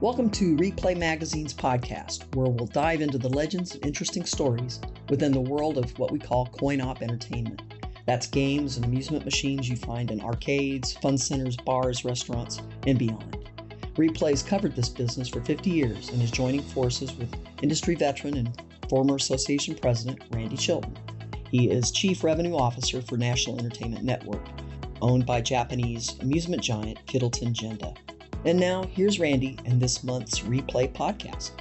Welcome to RePlay Magazine's podcast, where we'll dive into the legends and interesting stories within the world of what we call coin-op entertainment. That's games and amusement machines you find in arcades, fun centers, bars, restaurants, and beyond. RePlay's covered this business for 50 years and is joining forces with industry veteran and former association president Randy Chilton. He is Chief Revenue Officer for National Entertainment Network, owned by Japanese amusement giant Kittleton Genda. And now, here's Randy and this month's RePlay podcast.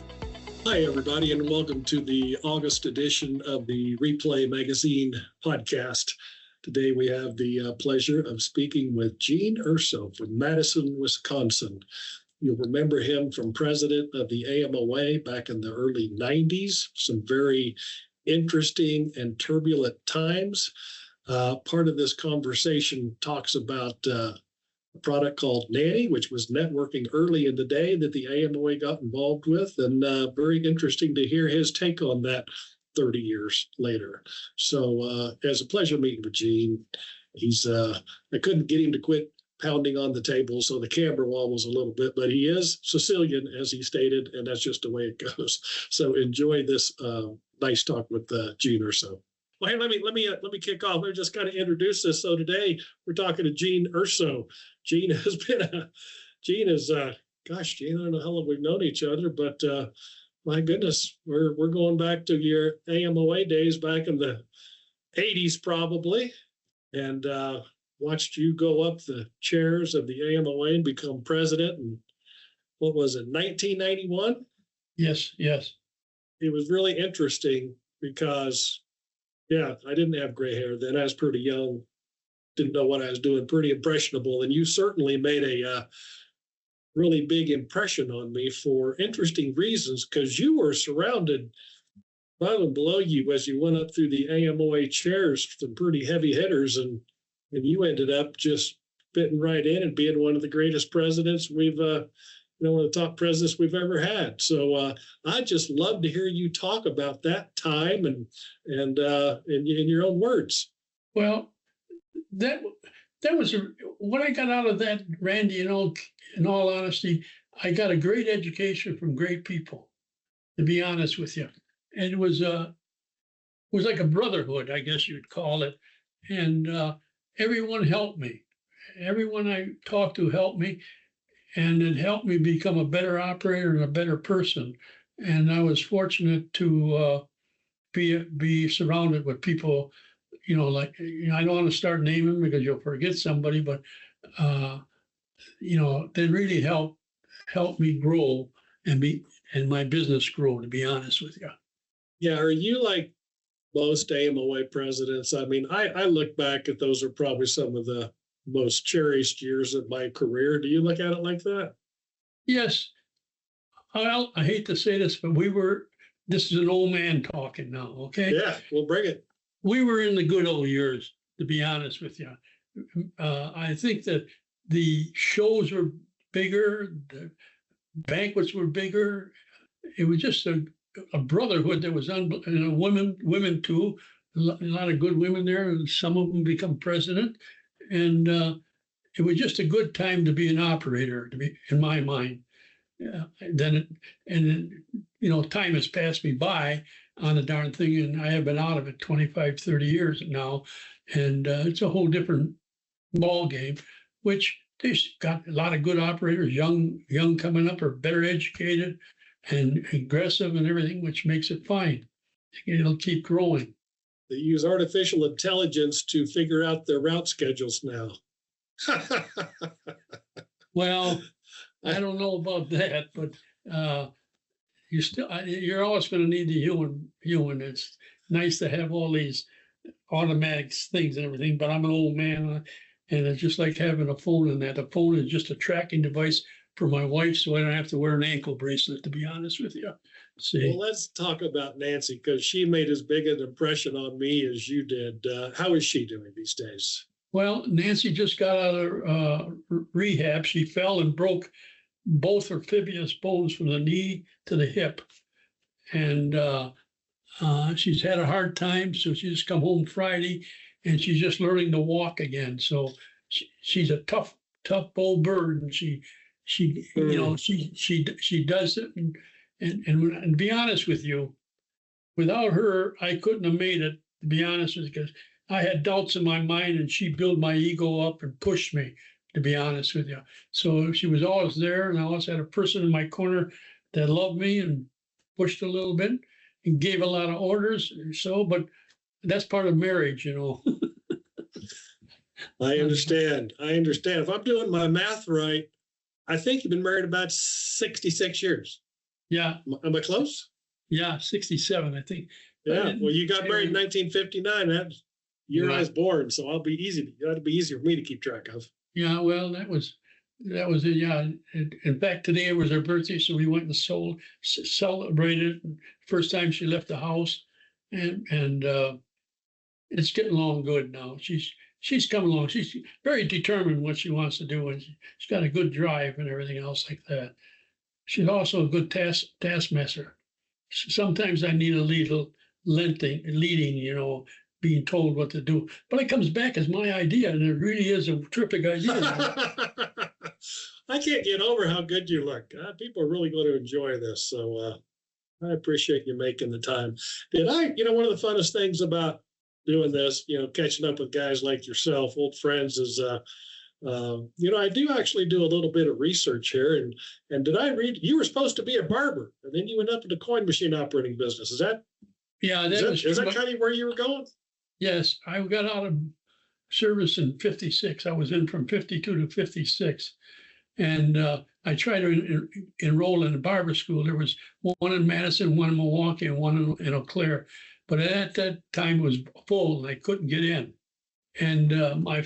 Hi, everybody, and welcome to the August edition of the RePlay Magazine podcast. Today, we have the pleasure of speaking with Gene Urso from Madison, Wisconsin. You'll remember him from president of the AMOA back in the early 90s, some very interesting and turbulent times. Part of this conversation talks about a product called NANI, which was networking early in the day that the AMOA got involved with, and very interesting to hear his take on that 30 years later. So it was a pleasure meeting with Gene. I couldn't get him to quit pounding on the table, so the camera wobbles a little bit, but he is Sicilian, as he stated, and that's just the way it goes. So enjoy this nice talk with Gene Urso. Well, hey, let me kick off. Let me just kind of introduce this. So today we're talking to Gene Urso. Gene, I don't know how long we've known each other, but my goodness, we're going back to your AMOA days back in the 80s probably, and watched you go up the chairs of the AMOA and become president. And what was it, 1991? Yes. It was really interesting because, yeah, I didn't have gray hair then. I was pretty young, didn't know what I was doing, pretty impressionable. And you certainly made a really big impression on me for interesting reasons, because you were surrounded above and below you as you went up through the AMOA chairs, some pretty heavy hitters, and you ended up just fitting right in and being one of the greatest presidents one of the top presidents we've ever had. So I just love to hear you talk about that time and in your own words. Well, that was what I got out of that, Randy. In all honesty, I got a great education from great people, to be honest with you. And it was like a brotherhood, I guess you'd call it. And everyone helped me. Everyone I talked to helped me. And it helped me become a better operator and a better person. And I was fortunate to be surrounded with people, I don't want to start naming because you'll forget somebody, but they really helped me grow and my business grow, to be honest with you. Yeah, are you like most AMOA presidents? I mean, I look back at those are probably some of the most cherished years of my career. Do you look at it like that? Yes. Well, I hate to say this, but this is an old man talking now, okay? Yeah, we'll bring it. We were in the good old years, to be honest with you. I think that the shows were bigger, the banquets were bigger. It was just a brotherhood that was women too, a lot of good women there, and some of them become president. And it was just a good time to be an operator, in my mind. Time has passed me by on the darn thing, and I have been out of it 25, 30 years now. And it's a whole different ball game, which they've got a lot of good operators, young coming up, are better educated and aggressive and everything, which makes it fine. It'll keep growing. They use artificial intelligence to figure out their route schedules now. Well, I don't know about that, but you're always going to need the human. It's nice to have all these automatic things and everything, but I'm an old man, and it's just like having a phone in that. The phone is just a tracking device for my wife, so I don't have to wear an ankle bracelet, to be honest with you. See. Well, let's talk about Nancy, because she made as big an impression on me as you did. How is she doing these days? Well, Nancy just got out of rehab. She fell and broke both her fibrous bones from the knee to the hip. And she's had a hard time, so she just come home Friday, and she's just learning to walk again. So she's a tough old bird, and she She, you know, she does it, and to be honest with you, without her, I couldn't have made it. To be honest with you, because I had doubts in my mind, and she built my ego up and pushed me. To be honest with you, so she was always there, and I always had a person in my corner that loved me and pushed a little bit and gave a lot of orders. So, but that's part of marriage, you know. I understand. I understand. If I'm doing my math right, I think you've been married about 66 years. Yeah. Am I close? Yeah, 67, I think. Yeah. Well, you got married in 1959. That year I was born, so I'll be easy. That'd be easier for me to keep track of. Yeah. Well, that was it. Yeah. In fact, today was her birthday, so we went and celebrated. First time she left the house, and it's getting along good now. She's coming along. She's very determined what she wants to do, and she's got a good drive and everything else like that. She's also a good taskmaster. Sometimes I need a little leading, you know, being told what to do. But it comes back as my idea, and it really is a terrific idea. I can't get over how good you look. People are really going to enjoy this. So I appreciate you making the time. One of the funnest things about doing this, catching up with guys like yourself, old friends, is I do actually do a little bit of research here, and did I read you were supposed to be a barber, and then you went up into coin machine operating business? Is that kind of where you were going? Yes, I got out of service in '56. I was in from '52 to '56, and I tried to enroll in a barber school. There was one in Madison, one in Milwaukee, and one in Eau Claire, but at that time it was full, and I couldn't get in. And my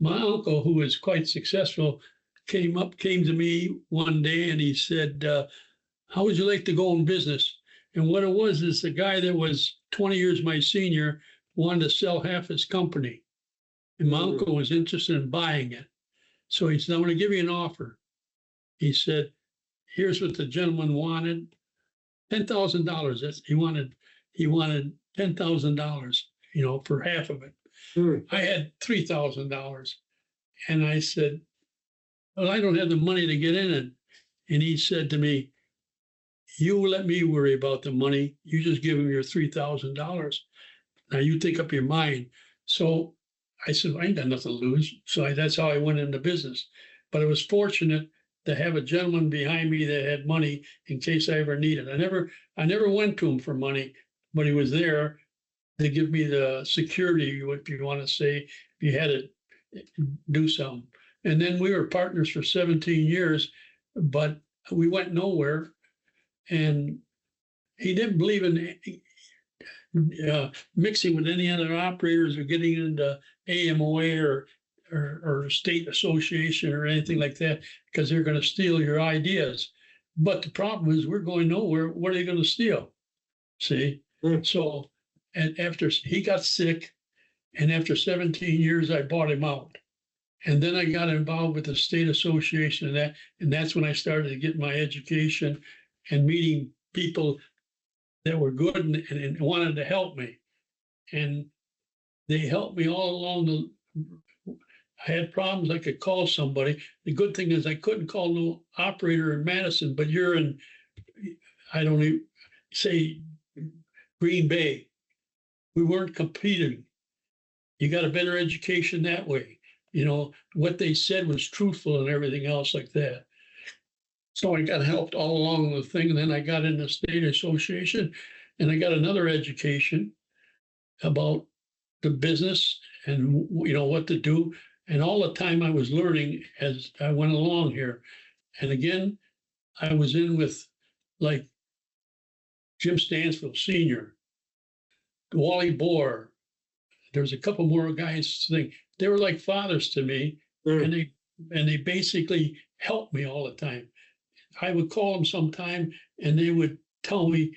uncle, who was quite successful, came to me one day and he said, how would you like to go in business? And what it was is the guy that was 20 years my senior wanted to sell half his company. And my uncle was interested in buying it. So he said, I'm going to give you an offer. He said, here's what the gentleman wanted, $10,000. He wanted $10,000, for half of it. I had $3,000, and I said, well, I don't have the money to get in it. And he said to me, you let me worry about the money. You just give him your $3,000. Now you think up your mind. So I said, I ain't got nothing to lose. So that's how I went into business. But I was fortunate to have a gentleman behind me that had money in case I ever needed. I never went to him for money, but he was there to give me the security, if you want to say, if you had to do something. And then we were partners for 17 years, but we went nowhere. And he didn't believe in mixing with any other operators or getting into AMOA or state association or anything like that, because they're going to steal your ideas. But the problem is we're going nowhere. What are they going to steal? See? So, and after he got sick, and after 17 years, I bought him out. And then I got involved with the state association and that's when I started to get my education and meeting people that were good and wanted to help me. And they helped me all along. I had problems, I could call somebody. The good thing is I couldn't call no operator in Madison, but you're in, I don't even say Green Bay. We weren't competing. You got a better education that way. What they said was truthful and everything else like that. So I got helped all along the thing. And then I got in the state association and I got another education about the business and, what to do. And all the time I was learning as I went along here. And again, I was in with like Jim Stansfield Sr., Wally Bohr. There was a couple more guys. They were like fathers to me, and they basically helped me all the time. I would call them sometime, and they would tell me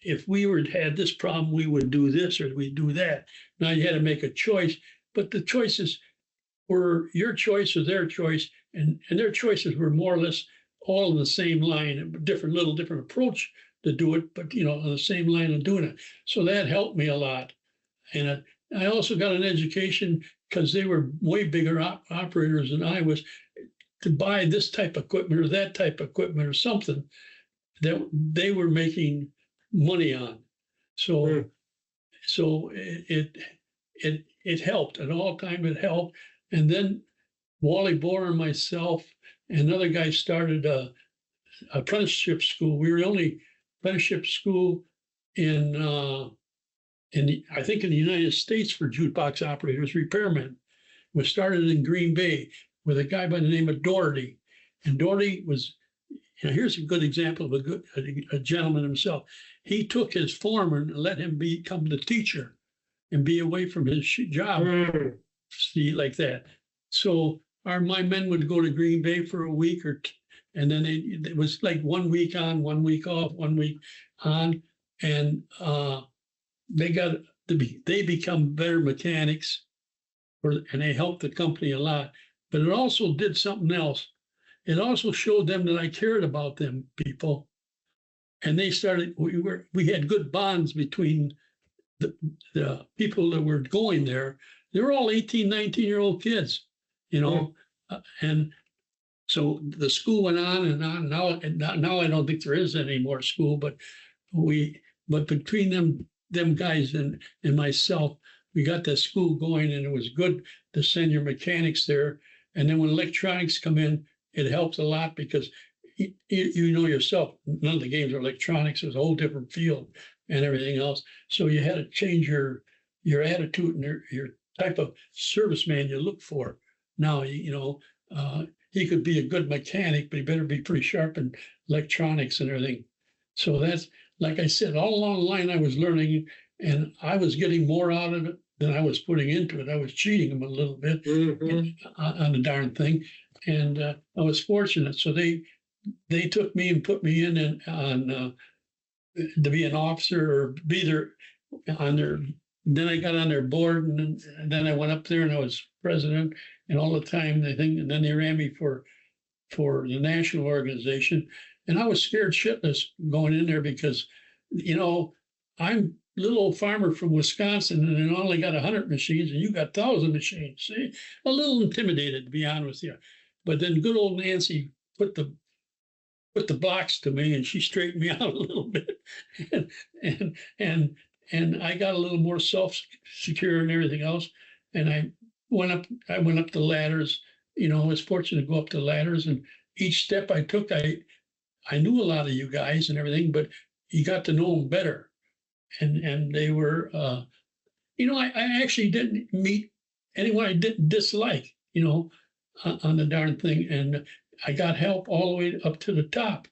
if we had this problem, we would do this or we'd do that. Now you had to make a choice, but the choices were your choice or their choice, and their choices were more or less all in the same line, a different approach to do it, but on the same line of doing it. So that helped me a lot. And I also got an education because they were way bigger operators than I was. to buy this type of equipment or that type of equipment or something that they were making money on. So, so it helped. At all time it helped. And then Wally Bohr and myself and another guy started a apprenticeship school. We were the only apprenticeship school in I think in the United States for jukebox operators, repairmen. It was started in Green Bay with a guy by the name of Doherty. And Doherty was, here's a good example of a gentleman himself. He took his foreman and let him become the teacher and be away from his job. See, like that. So my men would go to Green Bay for a week and then it was like 1 week on, 1 week off, 1 week on. And they become better mechanics and they helped the company a lot. But it also did something else. It also showed them that I cared about them people. And they started, we had good bonds between the people that were going there. They were all 18, 19-year-old kids, and so the school went on and on. Now I don't think there is any more school, but between them guys and myself, we got that school going, and it was good to send your mechanics there. And then when electronics come in, it helps a lot because you know yourself, none of the games are electronics. It was a whole different field and everything else. So you had to change your attitude and your type of serviceman you look for. Now, he could be a good mechanic, but he better be pretty sharp in electronics and everything. So that's, like I said, all along the line I was learning, and I was getting more out of it than I was putting into it. I was cheating them a little bit on the darn thing. And I was fortunate. So they took me and put me in on to be an officer or be there on their. Then I got on their board, and then I went up there and I was president, and all the time and then they ran me for the national organization, and I was scared shitless going in there because, I'm a little old farmer from Wisconsin, and I only got 100 machines, and you got 1,000 machines. See, a little intimidated, to be honest with you. But then good old Nancy put the box to me, and she straightened me out a little bit, and I got a little more self-secure and everything else. And I went up the ladders. I was fortunate to go up the ladders, and each step I took, I knew a lot of you guys and everything, but you got to know them better. And they were, I actually didn't meet anyone I didn't dislike, on the darn thing. And I got help all the way up to the top,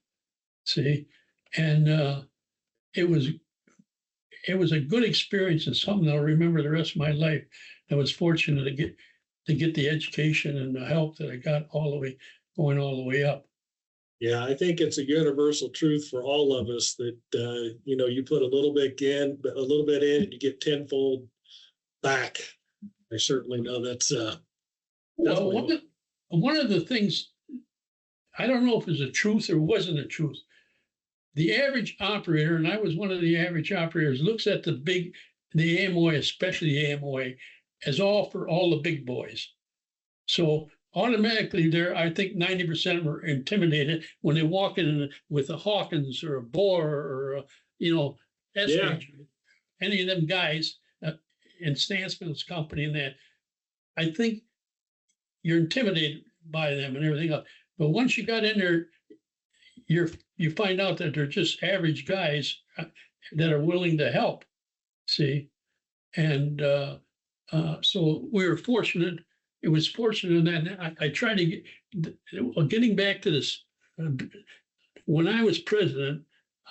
see? And it was a good experience and something I'll remember the rest of my life. I was fortunate to get the education and the help that I got going all the way up. Yeah, I think it's a universal truth for all of us that you put a little bit in, and you get tenfold back. I certainly know that's well, one of the things, I don't know if it's a truth or wasn't a truth. The average operator, and I was one of the average operators, looks at the AMOA, especially the AMOA, as all for all the big boys. So automatically I think 90% were intimidated when they walk in with a Hawkins or a Bohr or any of them guys in Stansfield's company and that. I think you're intimidated by them and everything else. But once you got in there, you find out that they're just average guys that are willing to help, see? And so we were fortunate. It was fortunate in that I tried to getting back to this. When I was president,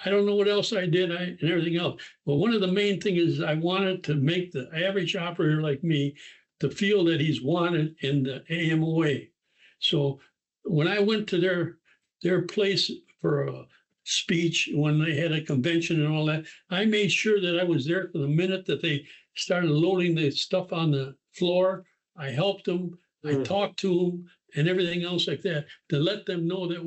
I don't know what else I did and everything else. But one of the main things is I wanted to make the average operator like me to feel that he's wanted in the AMOA. So when I went to their place for a speech, when they had a convention and all that, I made sure that I was there for the minute that they started loading the stuff on the floor. I helped them, I talked to them, and everything else like that to let them know that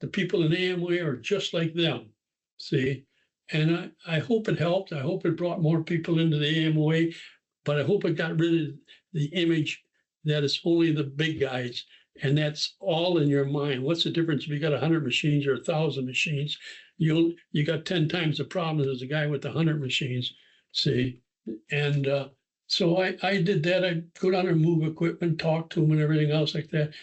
the people in AMOA are just like them, see? And I hope it helped. I hope it brought more people into the AMOA, but I hope it got rid of the image that it's only the big guys. and that's all in your mind. What's the difference if you got 100 machines or 1,000 machines? You got 10 times the problem as a guy with 100 machines. See, and so I did that. I go down and move equipment, talk to them, and everything else like that.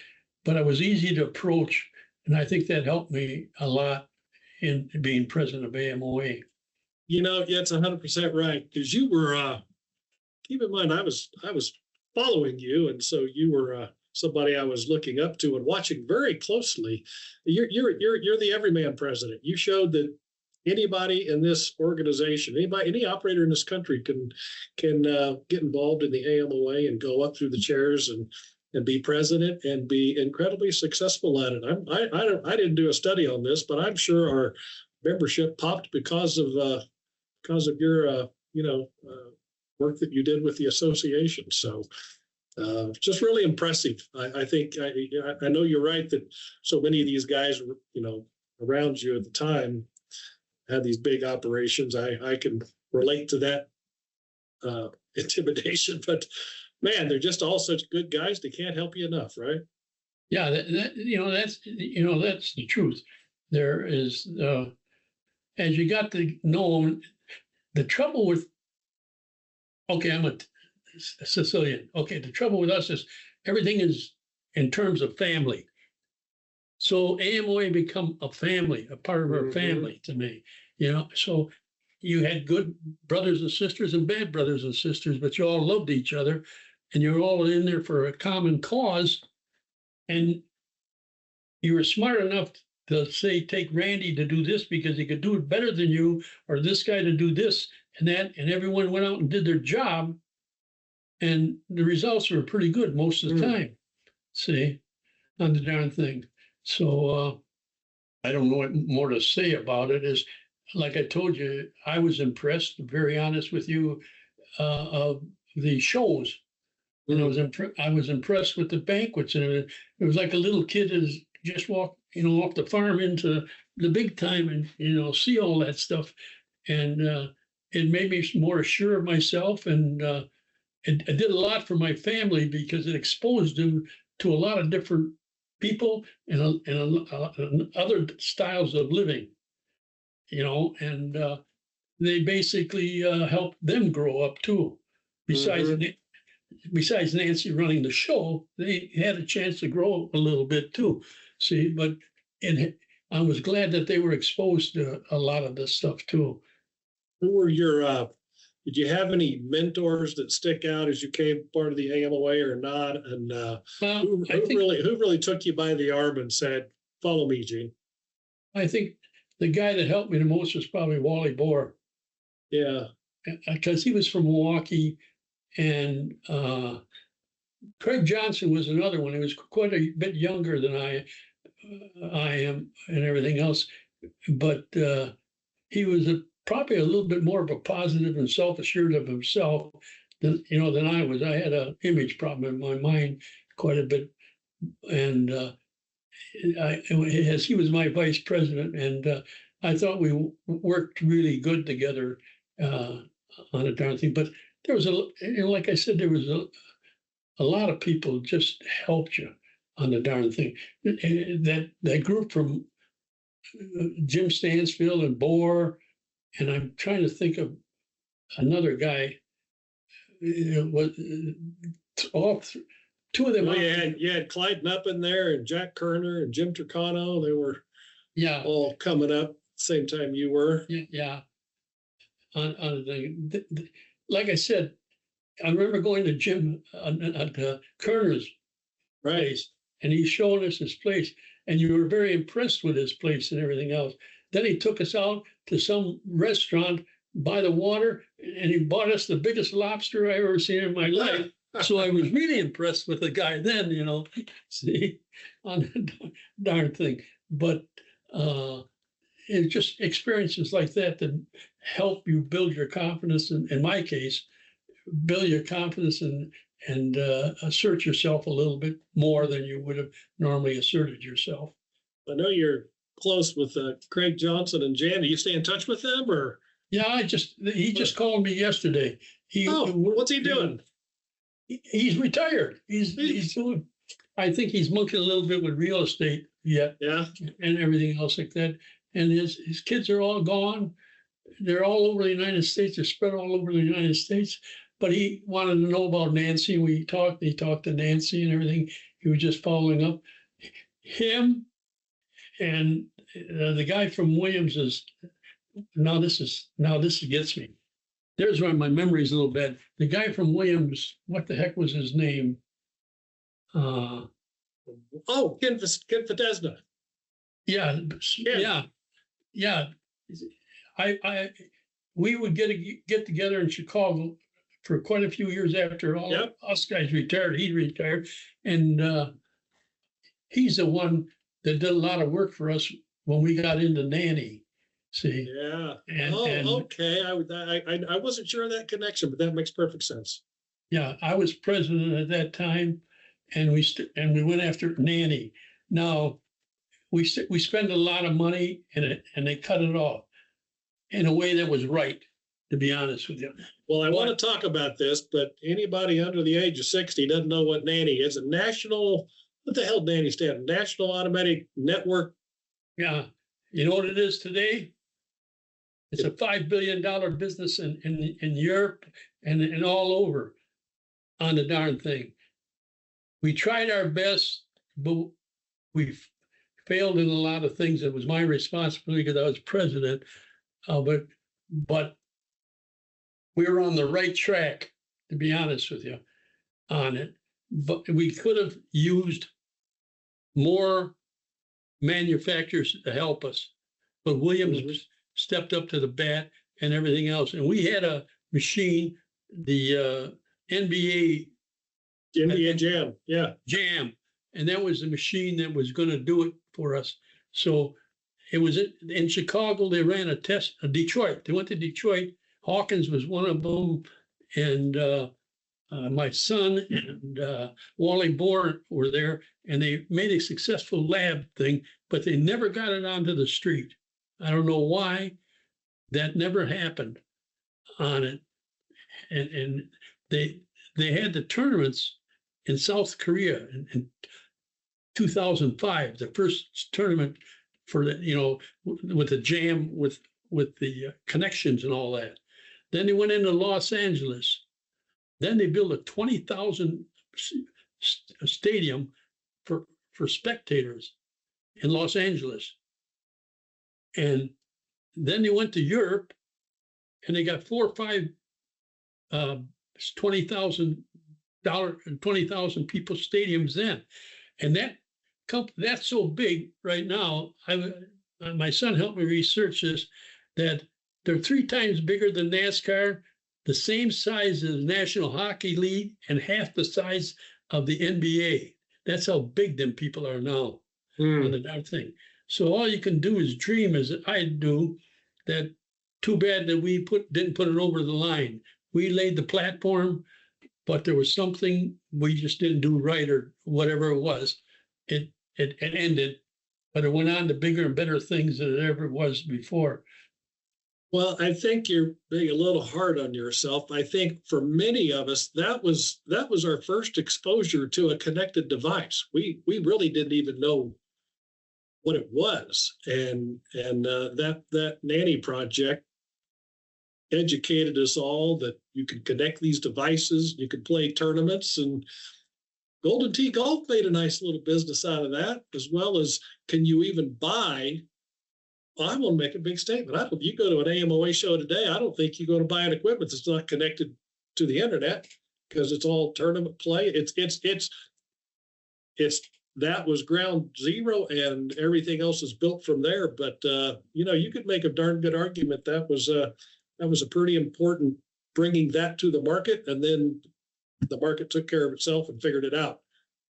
But I was easy to approach, and I think that helped me a lot in being president of AMOA. Yeah, it's 100% right, because you were. Keep in mind, I was following you, and so you were somebody I was looking up to and watching very closely. You're the everyman president. You showed that anybody in this organization, any operator in this country can get involved in the AMOA and go up through the chairs and be president and be incredibly successful at it. I didn't do a study on this, but I'm sure our membership popped because of your work that you did with the association. So just really impressive. I think I know you're right that so many of these guys, around you at the time had these big operations. I can relate to that intimidation, but man, they're just all such good guys. They can't help you enough, right? Yeah, that's the truth. There is, as you got to know them, the trouble with, okay, I'm a Sicilian. Okay, the trouble with us is everything is in terms of family. So AMOA become a family, a part of our family to me. So you had good brothers and sisters and bad brothers and sisters, but you all loved each other, and you're all in there for a common cause. And you were smart enough to say, take Randy to do this because he could do it better than you, or this guy to do this and that, and everyone went out and did their job, and the results were pretty good most of the time. See, on the darn thing. So I don't know what more to say about it. Is like I told you, I was impressed, to be very honest with you, of the shows. And I was impressed with the banquets, and it was like a little kid that just walked, off the farm into the big time, and see all that stuff, and it made me more sure of myself, and it did a lot for my family because it exposed them to a lot of different people and other styles of living, and they basically helped them grow up too. Besides Nancy running the show, they had a chance to grow a little bit too. See, but I was glad that they were exposed to a lot of this stuff too. Who were your? Did you have any mentors that stick out as you came part of the AMOA or not? And who really took you by the arm and said, "Follow me, Gene"? I think the guy that helped me the most was probably Wally Bohr. Yeah, because he was from Milwaukee. And Craig Johnson was another one. He was quite a bit younger than I am and everything else. But he was probably a little bit more of a positive and self-assured of himself than I was. I had an image problem in my mind quite a bit. And as he was my vice president, and I thought we worked really good together on a darn thing. But there was like I said, there was a lot of people just helped you on the darn thing. That group from Jim Stansfield and Bohr, and I'm trying to think of another guy. Two of them. Well, you had Clyde Nuppin there, and Jack Kerner, and Jim Turcano. They were all coming up same time you were. Yeah. On the like I said, I remember going to Jim at Kerner's place, and he's showing us his place, and you were very impressed with his place and everything else. Then he took us out to some restaurant by the water, and he bought us the biggest lobster I ever seen in my life. So I was really impressed with the guy then, see, on the darn thing. But it's just experiences like that help you build your confidence. In my case, build your confidence and assert yourself a little bit more than you would have normally asserted yourself. I know you're close with Craig Johnson and Jan. Do you stay in touch with them, or? Yeah, he just called me yesterday. What's he doing? He's retired. He's doing. I think he's monkeying a little bit with real estate yet. Yeah. And everything else like that. And his kids are all gone. They're all over the United States. They're spread all over the United States. But he wanted to know about Nancy. He talked to Nancy and everything. He was just following up. Him and the guy from Williams is now this gets me. There's where my memory's a little bad. The guy from Williams, what the heck was his name? Ken Fidesna. Yeah. We would get together in Chicago for quite a few years after all us guys retired. He retired, and he's the one that did a lot of work for us when we got into NANI. See? Yeah. Okay. I wasn't sure of that connection, but that makes perfect sense. Yeah, I was president at that time, and we went after NANI. Now, we spend a lot of money in it, and they cut it off in a way that was right, to be honest with you. Well, I want to talk about this, but anybody under the age of 60 doesn't know what NANI is. A national, what the hell NANI stand? National Automatic Network. Yeah. You know what it is today? It's a $5 billion business in Europe and all over on the darn thing. We tried our best, but we failed in a lot of things. It was my responsibility because I was president, but we were on the right track, to be honest with you, on it. But we could have used more manufacturers to help us. But Williams stepped up to the bat and everything else. And we had a machine, the NBA Jam. Yeah. Jam. And that was the machine that was going to do it for us. So it was in Chicago. They ran a test, Detroit. They went to Detroit. Hawkins was one of them. And my son and Wally Bohr were there. And they made a successful lab thing, but they never got it onto the street. I don't know why. That never happened on it. And they had the tournaments in South Korea in 2005, the first tournament for the, with the jam, with the connections and all that. Then they went into Los Angeles. Then they built a 20,000 stadium for spectators in Los Angeles. And then they went to Europe, and they got 4 or 5 $20,000 people stadiums then. And that's so big right now. My son helped me research this, that they're 3 times bigger than NASCAR, the same size as the National Hockey League, and half the size of the NBA. That's how big them people are now on the darn thing. So all you can do is dream, as I do. That too bad that we didn't put it over the line. We laid the platform, but there was something we just didn't do right, or whatever it was. It ended, but it went on to bigger and better things than it ever was before. Well, I think you're being a little hard on yourself. I think for many of us, that was our first exposure to a connected device. We really didn't even know what it was, and that NANI project educated us all that you could connect these devices, you could play tournaments, and Golden Tee Golf made a nice little business out of that, as well as can you even buy. I want to make a big statement. You go to an AMOA show today, I don't think you're going to buy an equipment that's not connected to the internet, because it's all tournament play. It's that was ground zero, and everything else is built from there. But you could make a darn good argument that was a pretty important bringing that to the market, and then the market took care of itself and figured it out.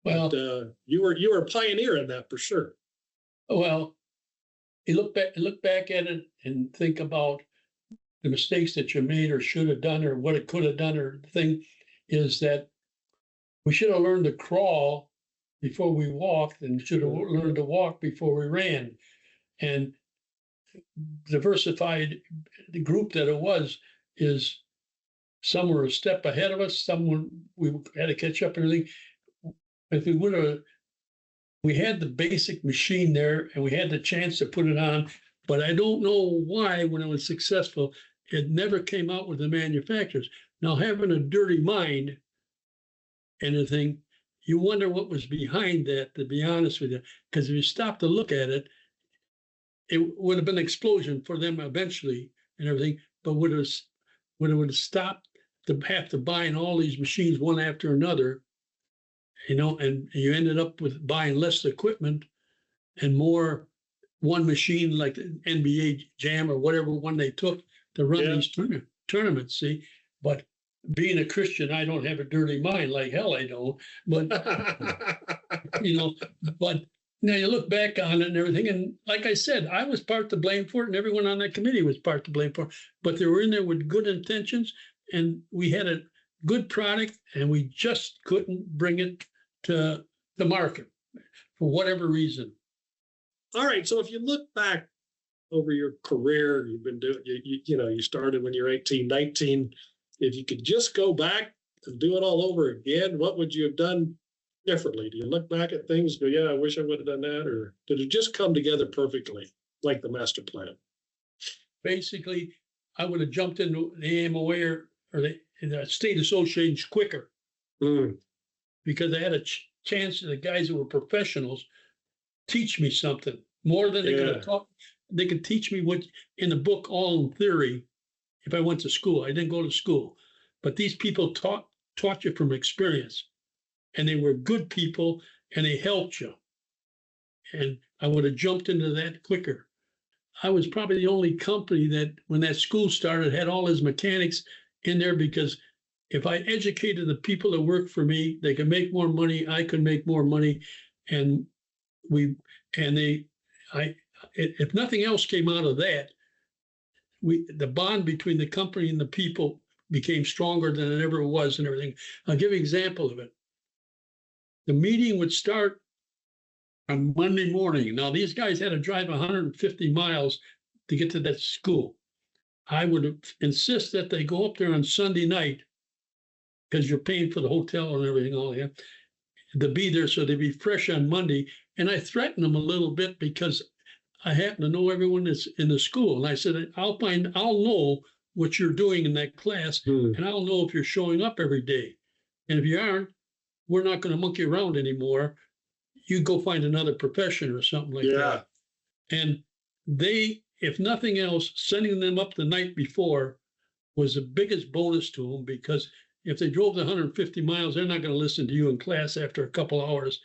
Well, but, you were a pioneer in that for sure. Well, you look back at it and think about the mistakes that you made or should have done, or what it could have done. Or the thing is that we should have learned to crawl before we walked, and should have learned to walk before we ran. And diversified, the group that it was, is some were a step ahead of us, some we had to catch up and everything. If we would have we had the basic machine there and we had the chance to put it on, but I don't know why when it was successful, it never came out with the manufacturers. Now, having a dirty mind and everything, you wonder what was behind that, to be honest with you. Because if you stop to look at it, it would have been an explosion for them eventually and everything, but would have stopped to have to buying all these machines one after another, and you ended up with buying less equipment and more one machine like the NBA Jam or whatever one they took to run these tournaments, see? But being a Christian, I don't have a dirty mind, like hell I don't. But, but now you look back on it and everything, and like I said, I was part to blame for it, and everyone on that committee was part to blame for it. But they were in there with good intentions, and we had a good product, and we just couldn't bring it to the market for whatever reason. All right. So if you look back over your career, you've been doing, you started when you're 18, 19. If you could just go back and do it all over again, what would you have done differently? Do you look back at things and go, yeah, I wish I would have done that? Or did it just come together perfectly, like the master plan? Basically, I would have jumped into the AMOA or the state associations quicker. Because I had a chance to the guys who were professionals teach me something more than they could have taught. They could teach me what in the book, all in theory, if I went to school. I didn't go to school, but these people taught you from experience, and they were good people and they helped you. And I would have jumped into that quicker. I was probably the only company that when that school started had all his mechanics in there, because if I educated the people that worked for me, they could make more money, I could make more money. And if nothing else came out of that, the bond between the company and the people became stronger than it ever was and everything. I'll give you an example of it. The meeting would start on Monday morning. Now, these guys had to drive 150 miles to get to that school. I would insist that they go up there on Sunday night, because you're paying for the hotel and everything, all that, to be there so they'd be fresh on Monday. And I threatened them a little bit because I happen to know everyone that's in the school. And I said, I'll know what you're doing in that class, and I'll know if you're showing up every day. And if you aren't, we're not going to monkey around anymore. You go find another profession or something like that. And they, if nothing else, sending them up the night before was the biggest bonus to them, because if they drove the 150 miles, they're not going to listen to you in class after a couple hours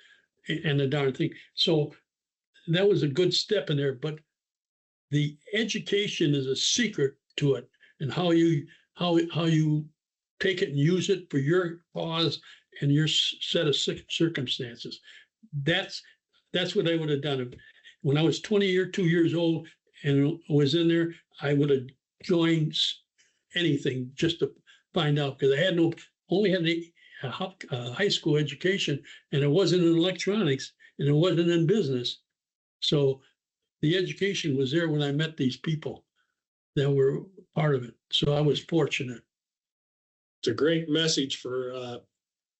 and the darn thing. So that was a good step in there. But the education is a secret to it, and how you take it and use it for your cause and your set of circumstances. That's what I would have done. When I was 2 years old and was in there, I would have joined anything just to find out, because I only had a high school education, and it wasn't in electronics and it wasn't in business. So the education was there when I met these people that were part of it. So I was fortunate. It's a great message for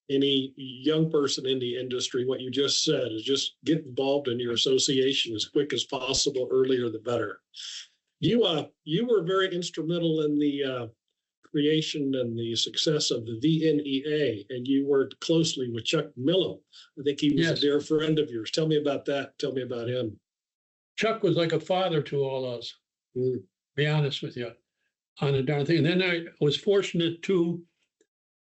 any young person in the industry. What you just said is just get involved in your association as quick as possible, earlier the better. You were very instrumental in the creation and the success of the VNEA, and you worked closely with Chuck Millo. I think he was a dear friend of yours. Tell me about that. Tell me about him. Chuck was like a father to all of us, be honest with you, on a darn thing. And then I was fortunate too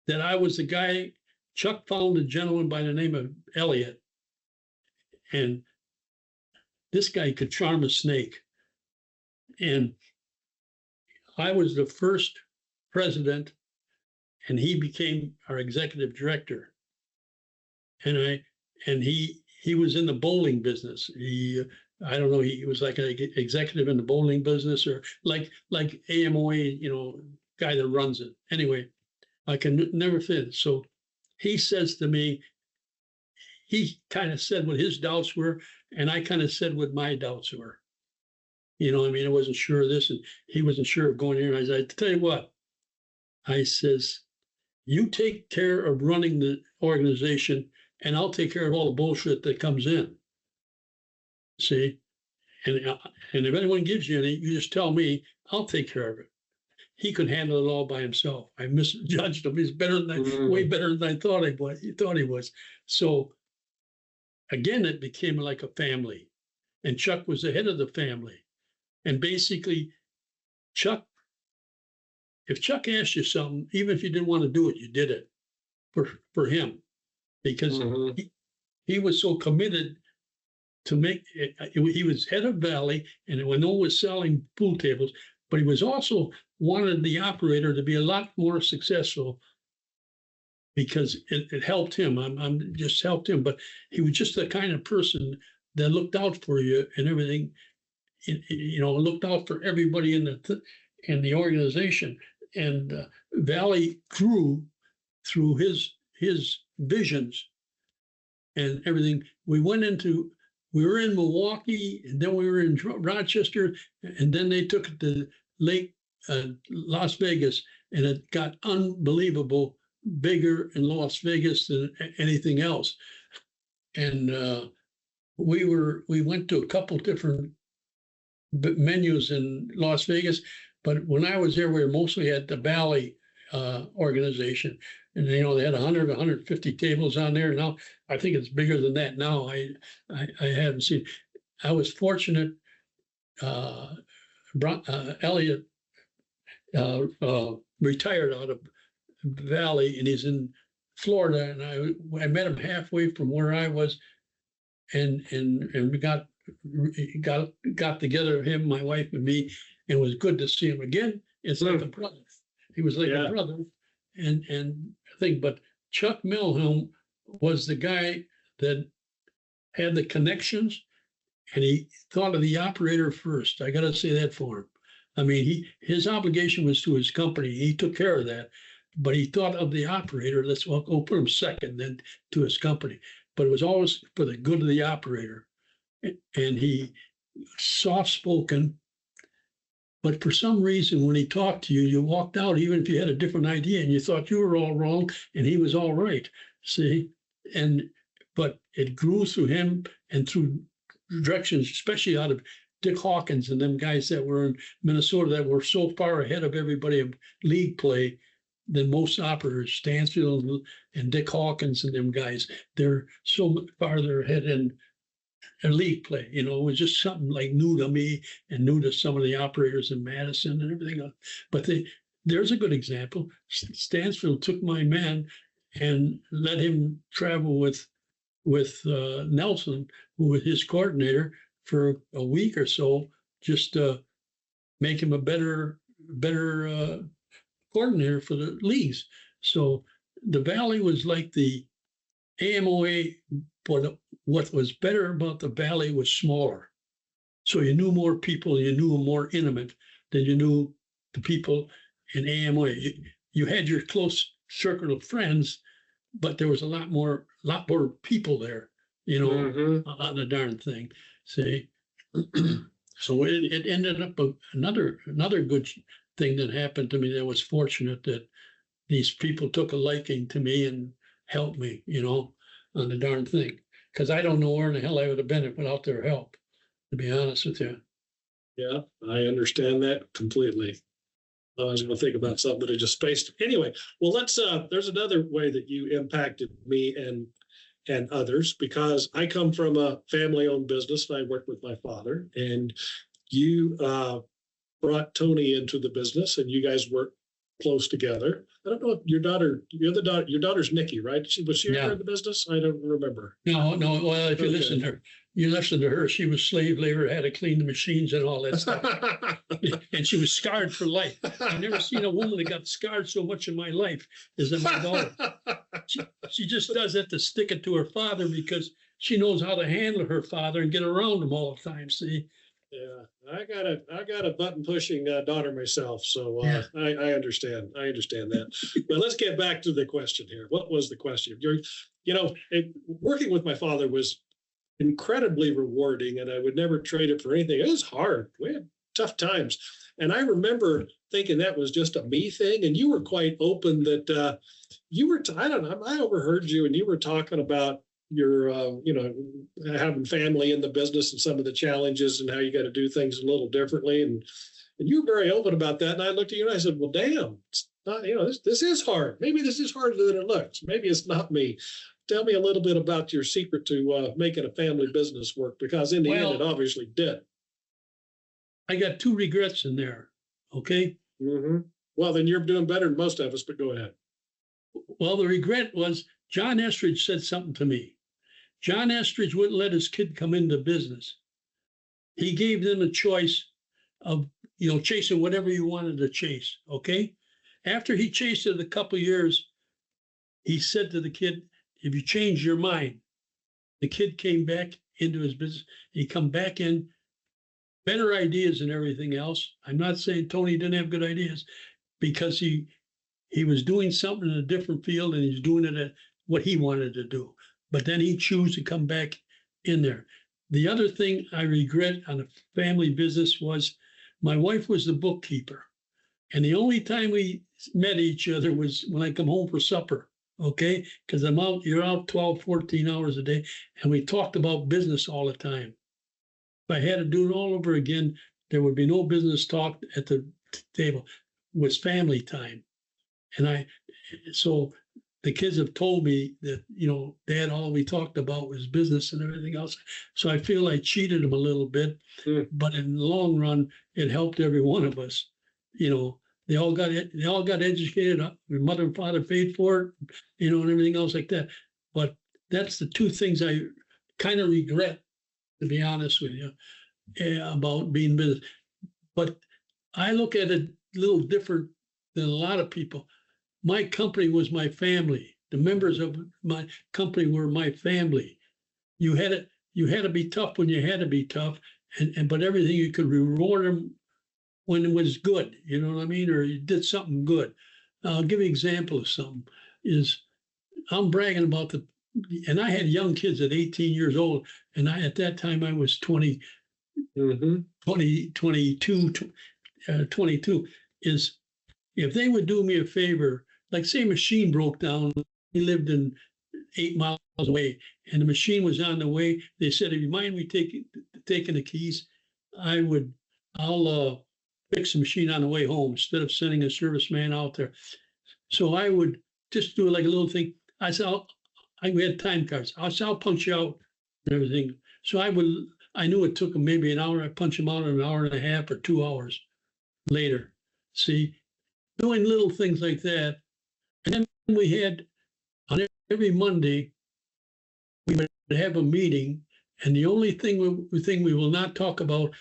that I was the guy. Chuck found a gentleman by the name of Elliot, and this guy could charm a snake. And I was the first president, and he became our executive director. And he was in the bowling business. I don't know, he was like an executive in the bowling business, or like AMOA, guy that runs it. Anyway, I can never fit. So he says to me, he kind of said what his doubts were, and I kind of said what my doubts were. I wasn't sure of this, and he wasn't sure of going here. And I said, tell you what, I says, you take care of running the organization, and I'll take care of all the bullshit that comes in. See, and if anyone gives you any, you just tell me, I'll take care of it. He could handle it all by himself. I misjudged him. He's better than way better than I thought he was. So again, it became like a family, and Chuck was the head of the family. And basically, if Chuck asked you something, even if you didn't want to do it, you did it for him, because he was so committed to make it. He was head of Valley, and when no one was selling pool tables, but he was also wanted the operator to be a lot more successful, because it helped him. I'm just helped him, but he was just the kind of person that looked out for you and everything. Looked out for everybody in the organization, and Valley grew through his visions and everything. We were in Milwaukee, and then we were in Rochester, and then they took it to Lake Las Vegas, and it got unbelievable bigger in Las Vegas than anything else. And we went to a couple different menus in Las Vegas, but when I was there, we were mostly at the Valley organization, and they had 100, 150 tables on there. Now I think it's bigger than that now. I haven't seen. I was fortunate. Elliot retired out of Valley, and he's in Florida, and I met him halfway from where I was, and we got together, him, my wife, and me, and it was good to see him again. It's like a brother. He was like a brother, and I think. But Chuck Milhelm was the guy that had the connections, and he thought of the operator first. I got to say that for him. I mean, his obligation was to his company. He took care of that, but he thought of the operator. We'll put him second, then to his company. But it was always for the good of the operator. And he soft-spoken, but for some reason, when he talked to you, you walked out, even if you had a different idea, and you thought you were all wrong, and he was all right. See, but it grew through him and through directions, especially out of Dick Hawkins and them guys that were in Minnesota that were so far ahead of everybody of league play than most operators. Stansfield and Dick Hawkins and them guys, they're so much farther ahead in league play. It was just something like new to me and new to some of the operators in Madison and everything else. But there's a good example. Stansfield took my man and let him travel with Nelson, who was his coordinator, for a week or so, just to make him a better coordinator for the leagues. So the Valley was like the AMOA, but what was better about the Valley was smaller. So you knew more people, you knew more intimate than you knew the people in AMOA. You had your close circle of friends, but there was a lot more people there, on the darn thing. See, so it ended up another good thing that happened to me. That was fortunate that these people took a liking to me and helped me, on the darn thing. Because I don't know where in the hell I would have been without their help, to be honest with you. Yeah, I understand that completely. I was going to think about something that I just spaced. Anyway, well, there's another way that you impacted me and others, because I come from a family-owned business and I worked with my father, and you brought Tony into the business and you guys worked close together. I don't know if your daughter's Nikki, right? Was she ever in the business? I don't remember. No. Well, if you listen to her, she was slave labor, had to clean the machines and all that stuff. And she was scarred for life. I've never seen a woman that got scarred so much in my life as in my daughter. She just does that to stick it to her father, because she knows how to handle her father and get around him all the time. See? Yeah, I got a button pushing daughter myself, so I understand. I understand that. But let's get back to the question here. What was the question? Working with my father was incredibly rewarding, and I would never trade it for anything. It was hard. We had tough times, and I remember thinking that was just a me thing. And you were quite open that you were. I don't know. I overheard you, and you were talking about your having family in the business and some of the challenges and how you got to do things a little differently. And you were very open about that. And I looked at you and I said, well, damn, it's not, this is hard. Maybe this is harder than it looks. Maybe it's not me. Tell me a little bit about your secret to making a family business work, because in the end, it obviously did. I got 2 regrets in there. Okay. Mm-hmm. Well, then you're doing better than most of us, but go ahead. Well, the regret was John Estridge said something to me. John Estridge wouldn't let his kid come into business. He gave them a choice of, chasing whatever you wanted to chase. Okay. After he chased it a couple of years, he said to the kid, if you change your mind, the kid came back into his business. He come back in, better ideas and everything else. I'm not saying Tony didn't have good ideas, because he was doing something in a different field and he's doing it at what he wanted to do. But then he chose to come back in there. The other thing I regret on a family business was my wife was the bookkeeper. And the only time we met each other was when I come home for supper. Okay, because you're out 12, 14 hours a day, and we talked about business all the time. If I had to do it all over again, there would be no business talk at the table. It was family time. And so the kids have told me that, Dad, all we talked about was business and everything else. So I feel I cheated them a little bit, but in the long run, it helped every one of us. They all got educated. My mother and father paid for it, and everything else like that. But that's the 2 things I kind of regret, to be honest with you, about being business. But I look at it a little different than a lot of people. My company was my family. The members of my company were my family. You had to be tough when you had to be tough, but everything you could reward them when it was good, you know what I mean? Or you did something good. I'll give you an example of something. I'm bragging about and I had young kids at 18 years old, and at that time I was 22, is if they would do me a favor, like say a machine broke down, we lived in 8 miles away, and the machine was on the way. They said, if you mind me taking the keys, I'll fix the machine on the way home instead of sending a serviceman out there. So I would just do like a little thing. I said, we had time cards. I'll punch you out and everything. So I knew it took them maybe an hour. I punch them out in an hour and a half or 2 hours later. See, doing little things like that. And then we had, on every Monday, we would have a meeting, and the only thing we will not talk about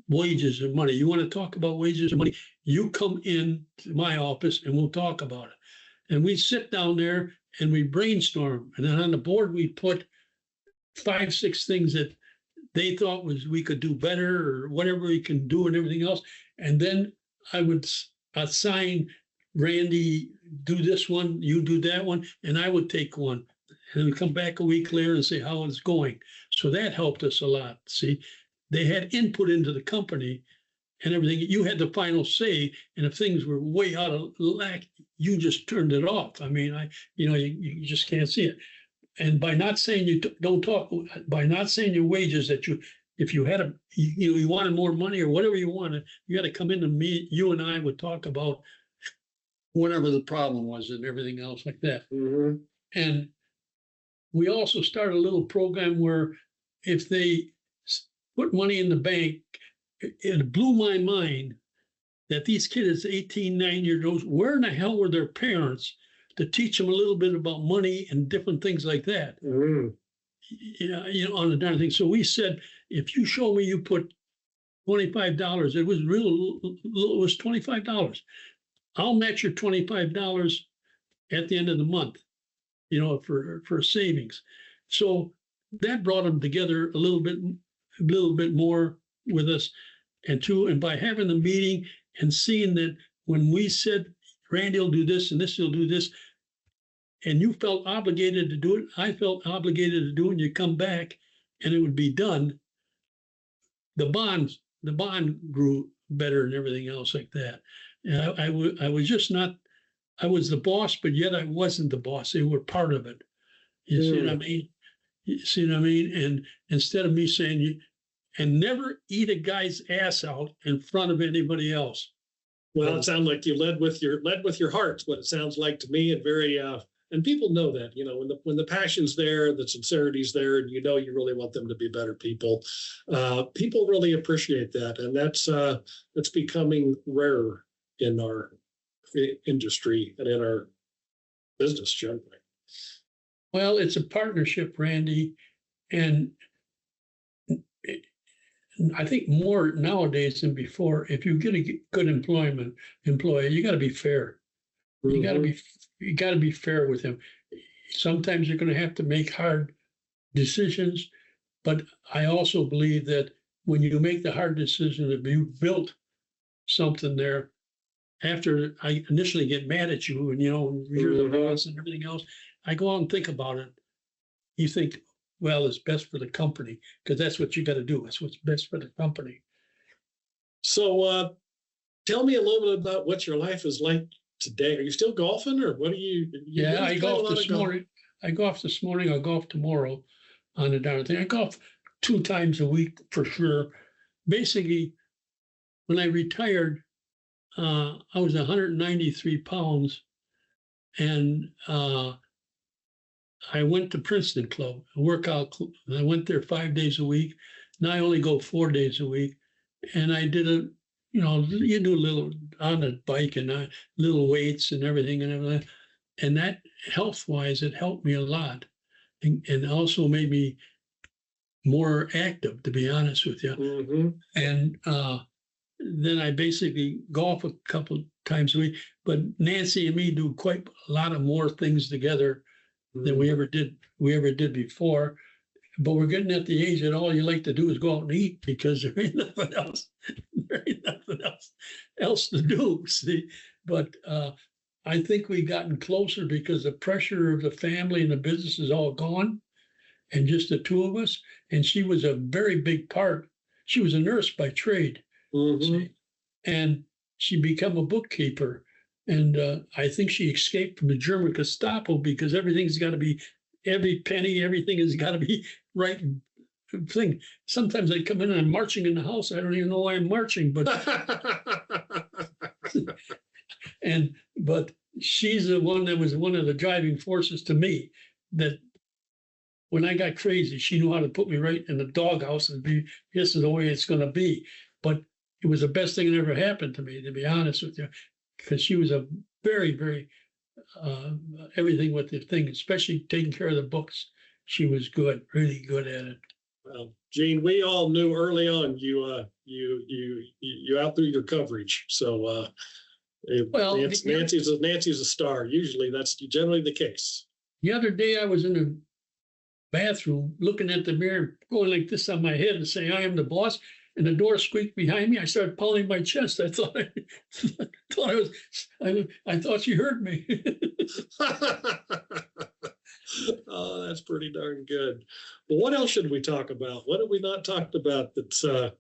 wages or money. You want to talk about wages or money, you come in to my office and we'll talk about it. And we sit down there and we brainstorm. And then on the board, we put 5, 6 things that they thought we could do better or whatever we can do and everything else. And then I would assign Randy, do this one, you do that one, and I would take one. And we come back a week later and say how it's going. So that helped us a lot. See, they had input into the company and everything. You had the final say, and if things were way out of whack, you just turned it off. I mean, you just can't see it. And by not saying you don't talk, by not saying your wages that if you had you wanted more money or whatever you wanted, you had to come in to me. You and I would talk about whatever the problem was and everything else like that. Mm-hmm. And we also started a little program where if they put money in the bank, it blew my mind that these kids, 18, 9 years old, where in the hell were their parents to teach them a little bit about money and different things like that? Mm-hmm. On the darn thing. So we said, if you show me you put $25, it was $25. I'll match your $25 at the end of the month, for savings. So that brought them together a little bit more with us. And by having the meeting and seeing that when we said, Randy will do this and this will do this, and you felt obligated to do it, I felt obligated to do it, and you come back and it would be done, the bond grew better and everything else like that. And I was just not, I was the boss, but yet I wasn't the boss. They were part of it. You see what I mean? You see what I mean? And instead of me saying, and never eat a guy's ass out in front of anybody else. Well, it sounds like you led with your heart. What it sounds like to me, and very and people know that, when the passion's there, the sincerity's there, and you really want them to be better people. People really appreciate that, and that's becoming rarer in our industry and in our business generally. Well, it's a partnership, Randy, and I think more nowadays than before. If you get a good employee, you got to be fair. Mm-hmm. You got to be fair with him. Sometimes you're going to have to make hard decisions, but I also believe that when you make the hard decision, if you built something there, after I initially get mad at you and you're the boss and everything else, I go out and think about it. You think, well, it's best for the company, because that's what you got to do. That's what's best for the company. So tell me a little bit about what your life is like today. Are you still golfing, or what are you? Yeah, I golf this morning. I golf this morning. I'll golf tomorrow on the darn thing. I golf 2 times a week for sure. Basically, when I retired, I was 193 pounds, and I went to Princeton Club, a workout club. I went there 5 days a week. Now I only go 4 days a week. And I did you do a little on the bike and little weights and everything. And that health-wise, it helped me a lot. And also made me more active, to be honest with you. Mm-hmm. And then I basically golf a couple times a week. But Nancy and me do quite a lot of more things together than we ever did before. But we're getting at the age that all you like to do is go out and eat, because there ain't nothing else to do. See, but I think we've gotten closer because the pressure of the family and the business is all gone, and just the 2 of us. And she was a very big part. She was a nurse by trade, and she became a bookkeeper. And I think she escaped from the German Gestapo, because everything's got to be, every penny, everything has got to be right thing. Sometimes I come in and I'm marching in the house. I don't even know why I'm marching, but but she's the one that was one of the driving forces to me, that when I got crazy, she knew how to put me right in the doghouse and be, this is the way it's going to be. But it was the best thing that ever happened to me, to be honest with you, because she was a very, very everything with the thing, especially taking care of the books. She was good, really good at it. Well, Gene, we all knew early on you outthrew your coverage. So Nancy's a star. Usually that's generally the case. The other day I was in the bathroom looking at the mirror, going like this on my head and saying, I am the boss. And the door squeaked behind me. I started pounding my chest. I thought I thought she heard me. Oh, that's pretty darn good. But what else should we talk about? What have we not talked about that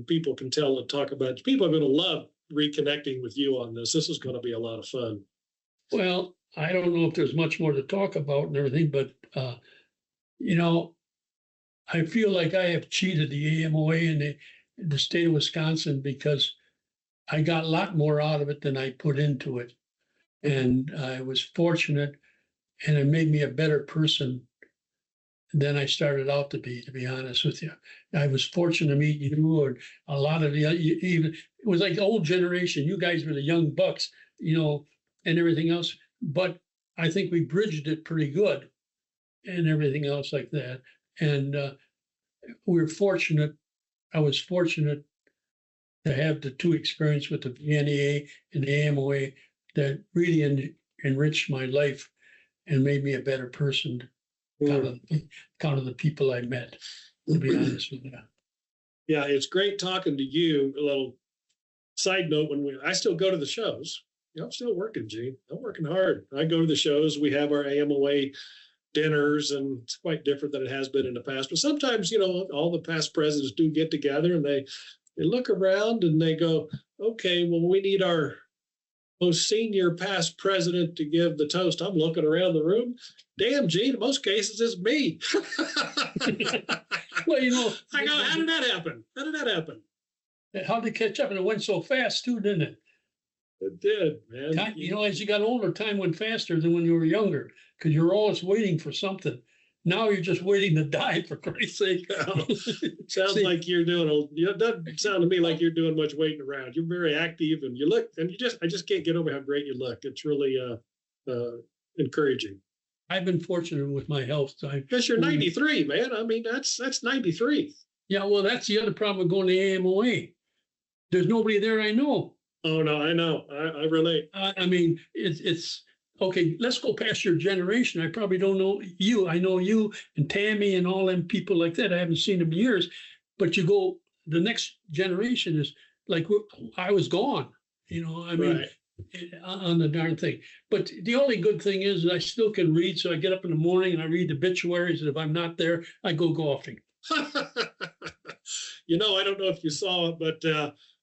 people can tell and talk about? People are going to love reconnecting with you on this. This is going to be a lot of fun. Well, I don't know if there's much more to talk about and everything, but I feel like I have cheated the AMOA in the state of Wisconsin, because I got a lot more out of it than I put into it. And I was fortunate, and it made me a better person than I started out to be honest with you. I was fortunate to meet you, or a lot of even, it was like the old generation. You guys were the young bucks, and everything else. But I think we bridged it pretty good and everything else like that. And we were fortunate. I was fortunate to have the 2 experience with the NAA and the AMOA that really enriched my life and made me a better person. Count of the people I met, to be honest with you. Yeah, it's great talking to you. A little side note: I still go to the shows. I'm still working, Gene. I'm working hard. I go to the shows. We have our AMOA dinners, and it's quite different than it has been in the past. But sometimes, all the past presidents do get together, and they look around and they go, okay, well, we need our most senior past president to give the toast. I'm looking around the room. Damn, Gene, in most cases, it's me. Well, you know, I go, how did that happen? How did that happen? how they catch up, and it went so fast too, didn't it? It did, man. Time, you know, as you got older, time went faster than when you were younger because you're always waiting for something. Now you're just waiting to die, for Christ's sake. Sounds See, like you're doing it doesn't sound to me like you're doing much waiting around. You're very active, and you look, and I just can't get over how great you look. It's really encouraging. I've been fortunate with my health. Because you're 93, man. I mean, that's 93. Yeah, well, that's the other problem with going to AMOA. There's nobody there I know. Oh no, I know. I relate. I mean, it's okay. Let's go past your generation. I probably don't know you. I know you and Tammy and all them people like that. I haven't seen them in years. But you go, the next generation is like I was gone. You know, I mean, right. On the darn thing. But the only good thing is that I still can read. So I get up in the morning and I read the obituaries. And if I'm not there, I go golfing. You know, I don't know if you saw it, but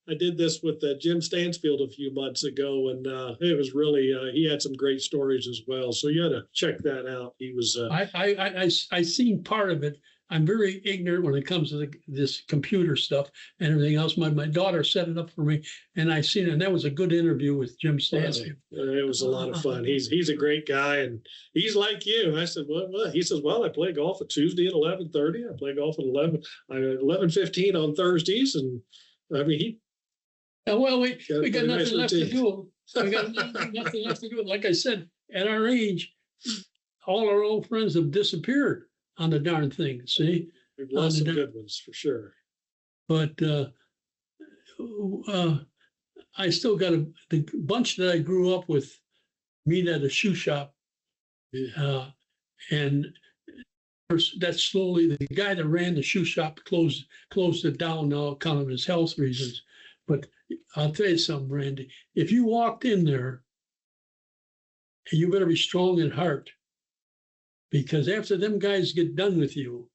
I did this with Jim Stansfield a few months ago, and it was really he had some great stories as well. So you got to check that out. He was. I seen part of it. I'm very ignorant when it comes to this computer stuff and everything else. My daughter set it up for me, and I seen it. And that was a good interview with Jim Stansfield. It was a lot of fun. He's a great guy, and he's like you. I said, "What?" He says, "Well, I play golf at Tuesday at 11:30. I play golf at 11:15 on Thursdays, and I mean he." Well, we got nothing left to do. We got nothing left to do. Like I said, at our age, all our old friends have disappeared on the darn thing. See, we've lost some good ones for sure. But I still got the bunch that I grew up with meet at a shoe shop, and that slowly the guy that ran the shoe shop closed it down now, kind of his health reasons. But I'll tell you something, Randy. If you walked in there, you better be strong in heart. Because after them guys get done with you,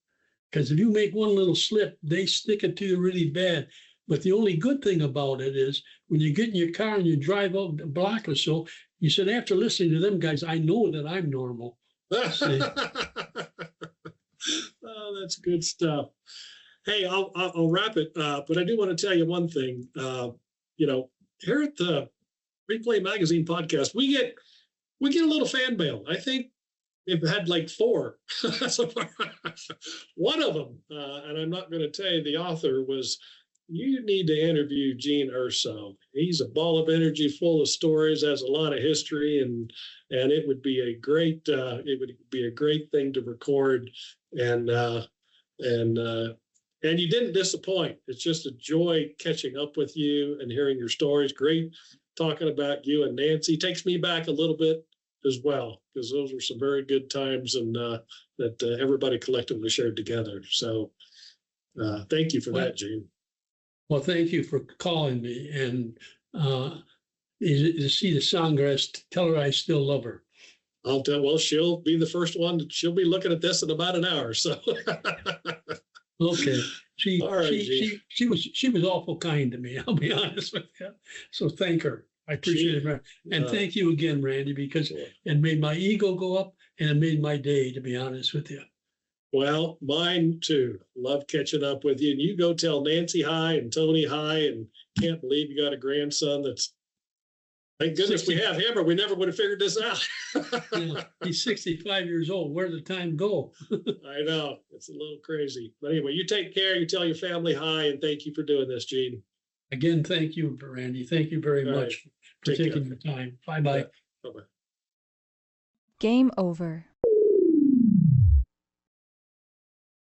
because if you make one little slip, they stick it to you really bad. But the only good thing about it is when you get in your car and you drive out a block or so, you said, after listening to them guys, I know that I'm normal. Oh, that's good stuff. Hey, I'll wrap it, but I do want to tell you one thing. You know, here at the RePlay Magazine podcast, we get a little fan mail. I think we've had like 4 so far. One of them, and I'm not going to tell you the author, was you need to interview Gene Urso. He's a ball of energy, full of stories, has a lot of history, and it would be a great thing to record, and you didn't disappoint. It's just a joy catching up with you and hearing your stories. Great talking about you and Nancy. Takes me back a little bit as well, because those were some very good times, and that everybody collectively shared together. So thank you for that, Gene. Well, thank you for calling me. And to see the songstress, tell her I still love her. I'll tell. Well, she'll be the first one. She'll be looking at this in about an hour. So. Okay. She was awful kind to me. I'll be honest with you. So thank her. I appreciate it. And thank you again, Randy, because it made my ego go up and it made my day, to be honest with you. Well, mine too. Love catching up with you. And you go tell Nancy hi and Tony hi, and can't believe you got a grandson that's, thank goodness we have him, or we never would have figured this out. Yeah, he's 65 years old. Where did the time go? I know. It's a little crazy. But anyway, you take care. You tell your family hi, and thank you for doing this, Gene. Again, thank you, Randy. Thank you very much for taking the time. Bye-bye. Bye-bye. Game over.